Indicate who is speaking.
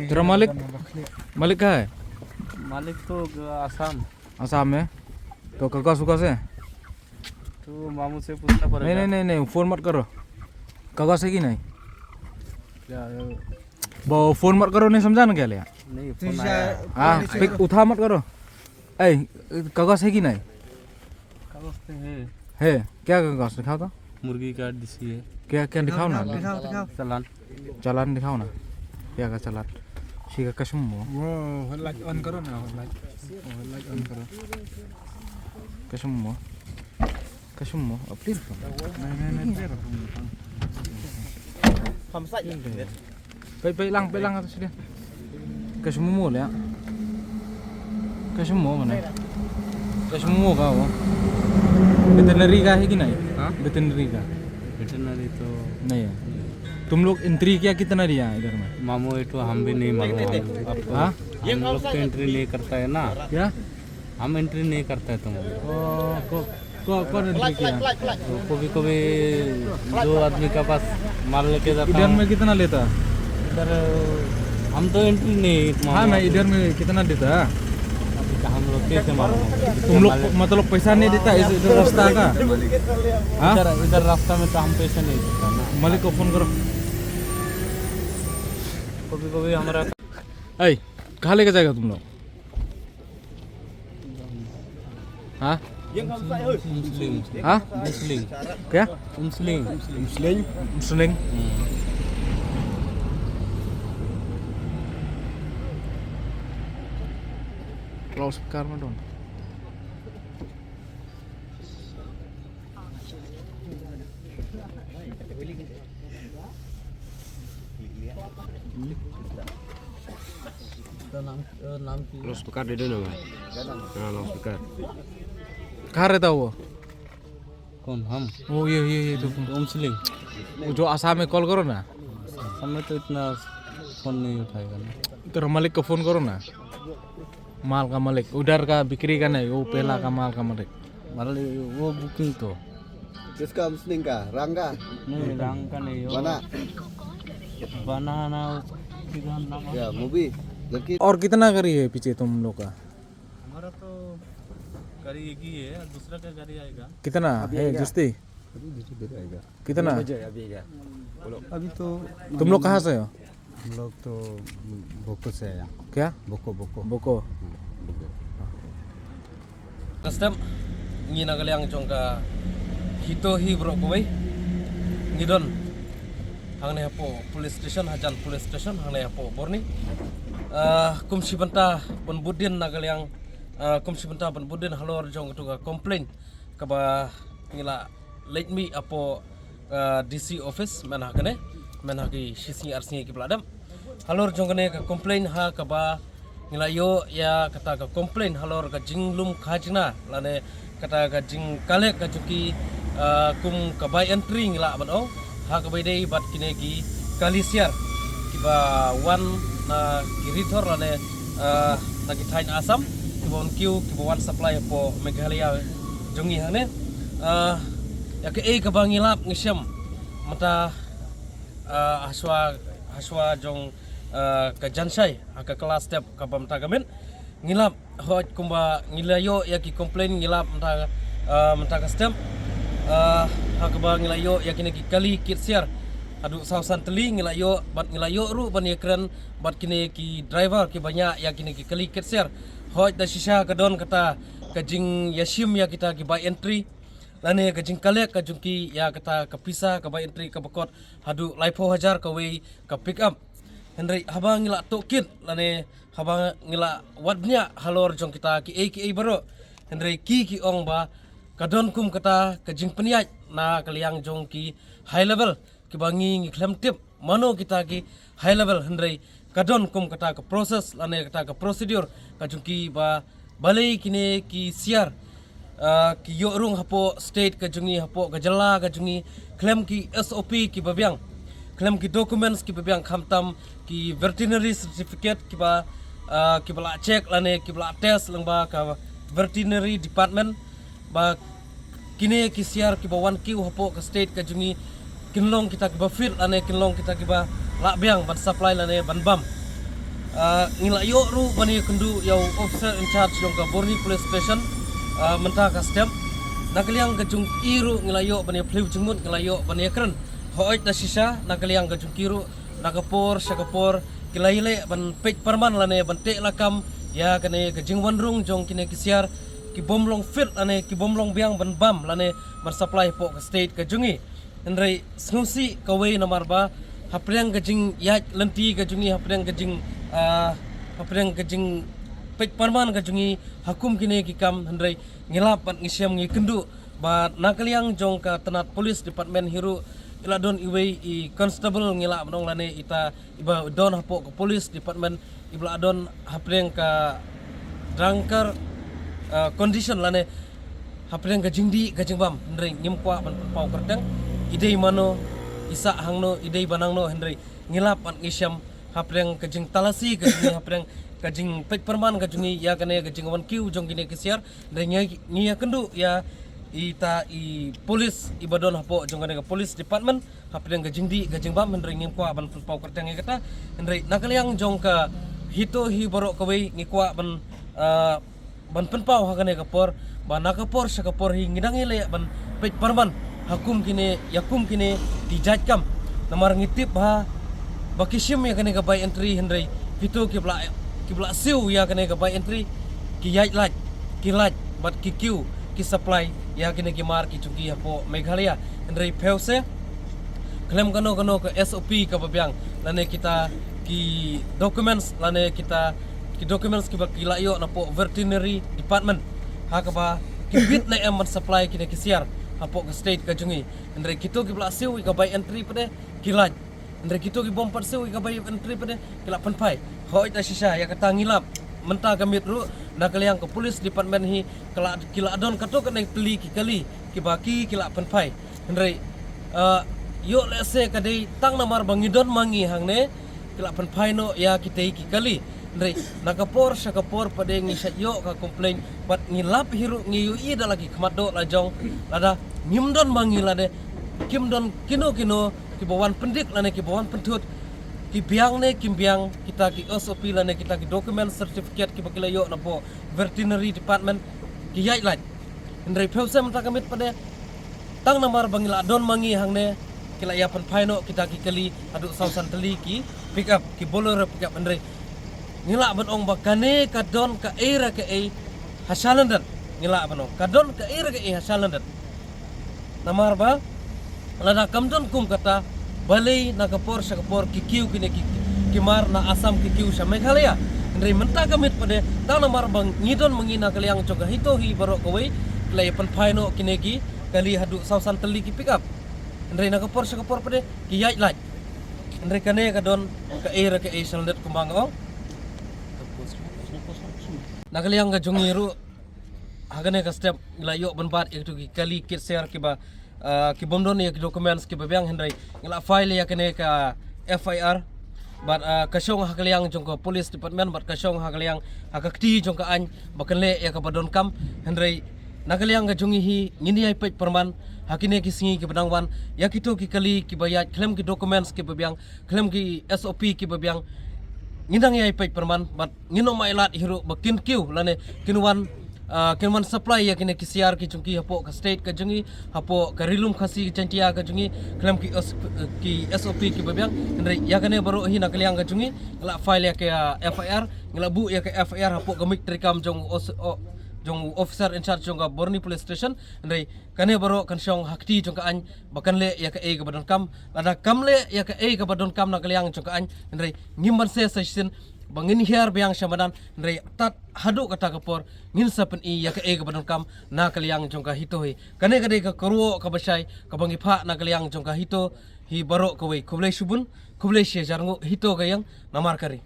Speaker 1: तेरा मालिक मालिक कहाँ है?
Speaker 2: मालिक तो आसाम।
Speaker 1: आसाम में। तो काका सुका से?
Speaker 2: तो मामू से पूछना पड़ेगा।
Speaker 1: नहीं फोन मत करो। काका से की नहीं?
Speaker 2: क्या
Speaker 1: वो फोन मत करो, नहीं समझा ना क्या लिया?
Speaker 2: नहीं फोन आया।
Speaker 1: हाँ उठा मत करो। ऐ काका से की नहीं?
Speaker 2: कागज पे
Speaker 1: है क्या कागज दिखाओ तो?
Speaker 2: मुर्गी का डीसी है।
Speaker 1: क्या दिखाओ ना।
Speaker 2: चालान।
Speaker 1: चालान दिखाओ ना। क्या का चालान? ठीक है कसम वो
Speaker 3: लाइट ऑन करो ना, लाइट ऑन करो।
Speaker 1: कसम वो अपनी Baik lang atau sudah. Kesemua ya. Kesemua mana? Kesemua kau. Veterinary का है कि नहीं?
Speaker 2: हाँ
Speaker 1: वेटरनरी का
Speaker 2: वेटरनरी तो
Speaker 1: नहीं है। तुम लोग एंट्री क्या कितना लिया इधर में?
Speaker 2: मामू ये तो हम भी नहीं मालूम।
Speaker 1: हाँ
Speaker 2: हम लोग तो एंट्री नहीं करता है ना।
Speaker 1: क्या?
Speaker 2: हम एंट्री नहीं करता है तुम।
Speaker 1: कौन एंट्री किया?
Speaker 2: तो कभी कभी जो आदमी का पास माल लेके जाता
Speaker 1: इधर
Speaker 2: हूँ,
Speaker 1: में कितना लेता?
Speaker 2: इधर हम तो एंट्री नहीं।
Speaker 1: हाँ मैं इधर में कितना देता?
Speaker 2: हम लोग कैसे मालूम?
Speaker 1: तुम लोग मतलब पैसा नहीं देता इधर रास्ता का? हाँ
Speaker 2: इधर रास्ता में तो हम पैसे नहीं देता ना।
Speaker 1: मालिक को फोन करो।
Speaker 2: कभी कभी हमारा
Speaker 1: ऐ कहाँ लेके जाएगा तुम लोग? हाँ
Speaker 2: मुस्लिम
Speaker 1: हाँ
Speaker 2: मुस्लिम
Speaker 1: क्या?
Speaker 2: मुस्लिम
Speaker 1: मुस्लिम Close sekarang dong.
Speaker 2: नाम की
Speaker 3: Los Pekar deh dulu nggak? Nah, Los Pekar.
Speaker 1: कहाँ रहता वो?
Speaker 2: कौन? हम
Speaker 1: वो ये तो
Speaker 2: मुस्लिम।
Speaker 1: वो जो आसाम में कॉल करो ना।
Speaker 2: हमें तो इतना फोन नहीं उठाएगा ना।
Speaker 1: तेरा मालिक को फोन करो ना। माल का मालिक उधर का बिक्री का नहीं, वो पहला का माल का मालिक।
Speaker 2: मतलब वो बुकिंग तो
Speaker 3: किसका मुस्लिम का? रंगा?
Speaker 2: नहीं रंग का नहीं हो
Speaker 3: Mana?
Speaker 2: बनाना किधर नाम है?
Speaker 3: Ya, Mubi. Jadi
Speaker 1: और कितना करी है पीछे तुम लोग का?
Speaker 2: हमारा तो गाड़ी एक ही है, दूसरा का गाड़ी आएगा।
Speaker 1: कितना है जुस्ती? कितना?
Speaker 2: अभी तो
Speaker 1: तुम लोग कहाँ से हो?
Speaker 2: हम लोग तो बोको से आया।
Speaker 1: क्या?
Speaker 2: Boko
Speaker 1: Boko.
Speaker 4: Custom ngi nagaliang jongka hito hi bro koi ngidon hangne hapo police station hajan police station hangne hapo borni kumsi banta pun budin nagaliang kumsi banta pun budin halor jong tu complain kaba ngila let me apo DC office manhagi shisni arsni ki bladam halor jongane ka complain ha kaba ngila yo ya kata ka complain halor ka jinglum khajna lane kata ka jing kale ka juki kum ka by entry ngila ban ha ka by day bat kinegi kalisiar kiba one na kirithor lane na kitain asam kiba on kiu kiba one supply po meghalaya jongi hane ya ke ka bangilap ngisem mata haswa jong ka jansai ka kelas step ka pamta gamen ngilap hot kumba ngilayo ya ki complain ngilap mta ka step ha ka ba ngilayo ya kini ki kali kitsiar adu sausan teli ngilayo bat ngilayo ru ban ekran bat kini ki driver ki banyak ya kini ki kali kitsiar hot da shisha ka don kata ka jing yashim ya kita ki by entry lane ka jing kale ka jungki ya kata ka pisa ka by entry ka bakot hadu laipo hajar ka we ka pick up Henry habang ngila tokit lane habang ngila wadnya halor jong kita ki baro Henry ki ong ba kadon kum kata kajing peniat na kaliang jong ki high level ki bangi ngiklem tip mano kita ki high level Henry kadon kum kata ka process lane kata ka procedure kajung ki ba balai kine ki siar ki yorung hapo state kajungi hapo kajala kajungi claim ki SOP ki babyang claim ki documents ki babyang khamtam ki veterinary certificate ki ba la check lane ki bala test lang ba ka veterinary department ba kine ki siar ki ba 1Q hapo ka state kajungi kinlong kita kiba fit lane kinlong kita kiba lakbiang ban supply lane ban bam ngila yo ru bani kendu yau officer in charge jong ka Borni Police Station mentah ka stem nakaliang gajung iru ngila yo bani pliu jengmut ngila yo bani kren hoit da sisa nakaliang gajung kiru nakapor syakapor kilaile ban pej parman lane ban te lakam ya kane gajing wanrung jong kine kisiar ki bomlong fit lane ki bomlong biang ban bam lane ban supply po ka state gajungi Andrei snusi kawai nomor ba hapriang gajing yat lenti gajungi hapriang gajing pej parman gajungi hakum kine kikam Andrei ngilap ban ngisyam ngi kendu ba nakaliang jong ka tenat police department hiru ila don iwe I constable ngilap dong lane ita iba don hapo ke police department ibla don hapriang ka drunker condition lane hapriang gajing di gajing bam Andrei ngim kwa ban pau kerdang idei mano isa hangno idei banangno Henry ngilap an isyam hapreng kajing talasi kajing hapreng kajing pek perman kajungi ya kane kajing wan kiu jong gine kesiar dan ngi kendu ya ita I polis ibadon hapo jong kane police department hapreng kajing di kajing bam Henry ngim kwa ban pau kerteng kata Henry nakaliang jong ka hito hi borok kawai ngi kwa ban penpau hakane kapor ban nakapor syakapor hi ngidangi le ban pek perman hakum kini yakum kini dijajkam namar ngitip ha bakisim ya kene by entry Henry itu kibla siu ya kene by entry ki yai laj ki laj bat ki kiu ki supply ya kene ki mar ki chuki hapo Meghalaya Henry peuse klaim kano ke SOP ka babyang lane kita ki documents lane kita ki documents ki bakila yo na po veterinary department ha ka ba ki bit na em supply kine ki siar hapo ke state kajungi andre kito ki bla siu ka by entry pade kilaj andre kito ki bom siu ka by entry pade kila panpai hoi ta sisa ya kata ngilap menta gamit ru nakaliang ke police department hi kila adon kato ka nai teli ki kali ki baki kila panpai andre yo lese kadai tang namar bangidon mangi hangne kila panpai no ya kitei ki kali andre nakapor syakapor pada ngisat yo ka complain bat ngilap hiru ngiyui da lagi kemado lajong lada ngimdon mangi lade kimdon kino ki bawan pendik lane ki bawan pentut ki biang ne kim biang kita ki SOP lane kita ki dokumen certificate ki bakila yo na po veterinary department ki yai laj andre pause menta kamit pada tang namar bangila don mangi hangne kila ya panpaino kita ki kali adu sausan teli ki pick up ki bolor pick up andre ngila banong bakane kadon ka era ke hasalandan ngila banong kadon ka era ke hasalandan namar ba lada kamdon kum kata balai nakapor syakapor kikiu kine kimar na asam kikiu sa Meghalaya ndri menta kamit pade ta namar bang ngidon mengina kaliang coga hito hi barok kawai klay panpaino kine ki kali hadu sausan teli ki pick up ndri nakapor syakapor pade ki yai laj ndri kane kadon ka era ke hasalandan kumbang ong nakaliang ka jungiru hagane ka step layo banbat itu ki kali kit share ki ba ki bomdon ya ki documents ki babyang Henry ngila file ya kene ka FIR bat kasyong hakaliang jong ka police department bat kasyong hakaliang hakakti jong ka an bakanle ya ka badon kam Henry nakaliang ka jungi hi ngini ai pej perman hakine ki singi ki badangwan ya kito ki kali ki bayat claim ki documents ki babyang claim ki SOP ki babyang ngindang yai pej perman bat ngino mailat hiru bakin kiu lane kinwan supply ya kine kisiar ki chungki hapo ka state ka jungi hapo ka rilum khasi chantia ka jungi klam ki SOP ki babyang ndre ya kane baro hi nakaliang ka jungi la file ya ke FIR ngila bu ya ke FIR hapo ka mik trikam jong officer in charge jong ka Borni Police Station ndre kane baro kan syong hakti jong ka an bakan le ya ke ka badon kam lada kam le ya ke ka badon kam nakaliang jong ka an ndre ngimban se session bangin hiar biang syamadan ndre tat hadu kata kapor ngin sapen I ya ke ka badon kam nakaliang jong ka hito hi kane kade ka karuo ka basai ka bangi pha nakaliang jong ka hito hi baro kawai kublai subun kublai she jarngo hito kayang namar kari